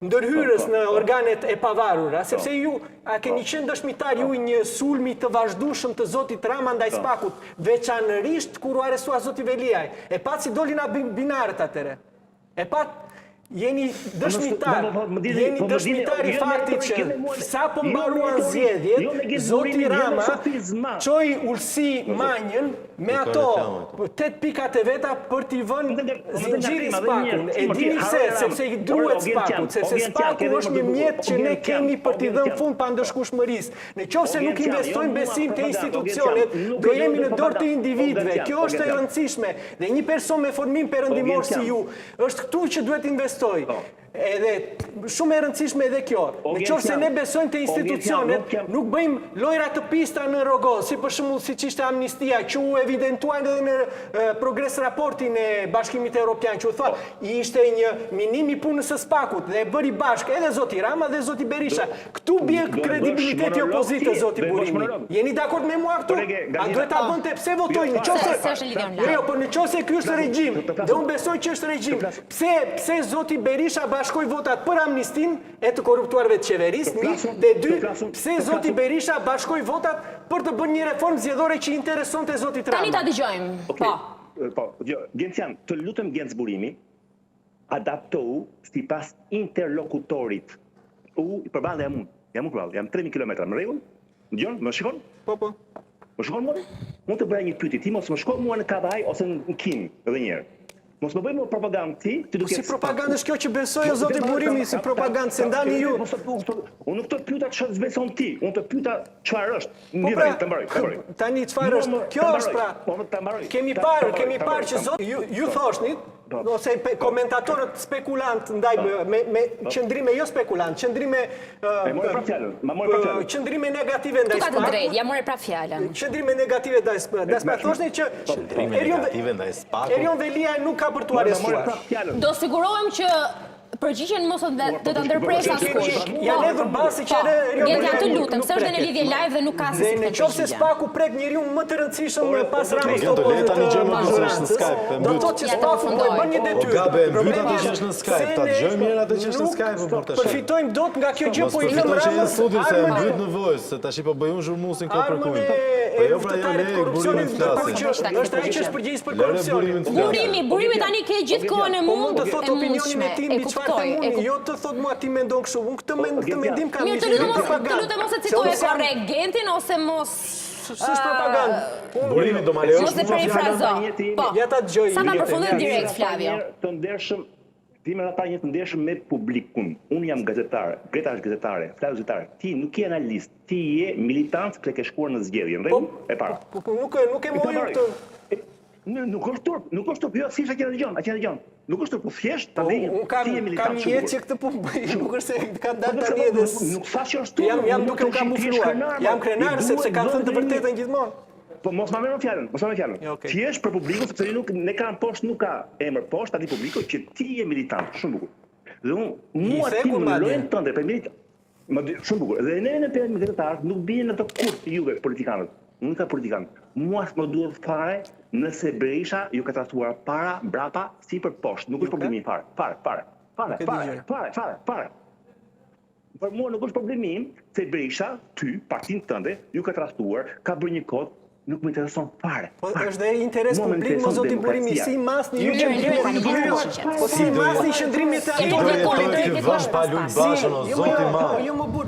ndërhyrës në organet e pavarura, sepse ju a keni qenë dëshmitar ju një sulmi të vazhdueshëm të zotit Rama ndaj SPAK-ut, veçanërisht kur u arestua zoti Veliaj. E pat si dolin binarët atëre. E pat jeni dëshmitar I faktit që sa po mbaruan zgjedhjet, zoti Rama çoi Ulsi Manjën me ato 8 pikat e veta për t'i vënë zinxhirin SPAK-un. E dini pse? Sepse I duhet SPAK-ut, sepse SPAK-u është një mjet që ne kemi për t'i dhënë fund pandëshkueshmërisë. Nëse nuk investojmë besim te institucionet, do jemi në dorë të individëve. Kjo është e rëndësishme dhe një person me formim perëndimor si ju është këtu që duhet investoj. Edhe shumë e rëndësishme edhe kjo. Nëse ne besojmë te institucionet, nuk bëjmë lojra të pista në rrogoz, si për shembull siç ishte amnistia, që u evidentuan edhe në progres raportin e Bashkimit Evropian, që u tha, ishte një minim I punës së SPAK-ut dhe e bëri bashkë edhe zoti Rama dhe zoti Berisha. Këtu bie kredibiliteti I opozitës, zoti Burimi. Jeni dakord me mua këtu? A duhet ta bënte pse votojnë? Jo, por nëse ky është regjim, dhe unë besoj që është regjim. Pse zoti Berisha bashkoj votat për amnistin e të korruptuarve të qeverisë, dhe 2, pse zoti Berisha bashkoj votat për të bërë një reformë zgjedhore që interesonte zotit Rama. Tani ta dëgjojmë. Po, Gjencian, të lutem Genc Burimi, adaptohu sipas interlokutorit. Përballë jam unë, jam 3000 kilometra, më rregull? Dëgjon, më shikon? Po. Më shikon mua? Mund të bëj një pyetje, ti mos më shkon mua në Kavaj ose në Kim edhe një herë. Mos më bëjmë propagandë ti duke si propagandë është kjo që besoj o zoti Burimi, si propagandë se ndani ju. Unë nuk të pyeta çfarë beson ti, unë të pyeta çfarë është. Mirë, ta mbaroj. Tani çfarë është? Kjo është pra. Kemi parë që zoti ju thoshni ose komentatorët spekulant ndaj me qëndrime jo spekulant, qëndrime qëndrime negative ndaj SPAK. Tu ka të drejtë, ja morë pra fjalën. Qëndrime negative ndaj SPAK. Thoshni që Erion Veliaj nuk ka për t'u arestuar. Do sigurohem që përgjigjen mos të ta ndërpresë askush. Janë edhe basi që Gjencia të lutem, se është në lidhje live dhe nuk ka se në qoftë se SPAK-u prek njeriu më të rëndësishëm pas Ramës të do të thotë që SPAK-u do të bëjë një detyrë. Gabe, mbyt atë që është në Skype, ta dëgjojmë mirë atë që është në Skype për të shënuar. Përfitojmë dot nga kjo gjë po I lëm Ramës. Studio se mbyt në voice, se tash po bëjun zhurmusin këtu për kujt. Po jo pra jo le Burimin flasin. Është ai që është përgjegjës për korrupsionin. Burimi tani ke gjithë kohën e mund. Mund të thotë opinionin e tij mbi çfarë jo të thot mua ti mendon kështu, unë këtë mendim kam një të lutem mos e citoje korrekt Gentin ose mos s'është propagandë. Burimi do ma lejosh mos e perifrazo. Po. Ja ta dëgjoj. Sa ta përfundoj direkt Flavio. Të ndershëm, ti më ta një të ndershëm me publikun. Unë jam gazetar, Greta është gazetare, Flavio gazetar. Ti nuk je analist, ti je militant që ke shkuar në zgjedhje, në rregull? E para. Po nuk e mojë të Nuk është turp, jo, si që dëgjon. Nuk është turp, po thjesht ta vjen. Unë kam një jetë që këtë punë bëj, nuk është se ka dalë tani edhe. Nuk thash që është turp. Jam duke u kamufluar. Jam krenar sepse kanë thënë të vërtetën gjithmonë. Po mos ma merr fjalën. Ti je për publikun sepse ne kanë poshtë, nuk ka emër poshtë, tani publiku që ti je militant, shumë bukur. Dhe mua ti më lojën tënde për militant. Shumë bukur. Dhe ne në periudhën gazetar nuk bien në të kurth juve politikanët. Nuk ka politikan. Mua s'më duhet fare nëse Berisha ju ka trajtuar para, brapa, si për poshtë. Nuk është problemi fare. Për mua nuk është problemi se Berisha, ty, partinë tënde, ju ka trajtuar, ka bërë një kod, nuk më intereson fare. Po është dhe interes publik më zoti Burimi, si mas një qëndrimi, po si mas një qëndrimi të ato politik. Vash pa luj bashën o zoti ma.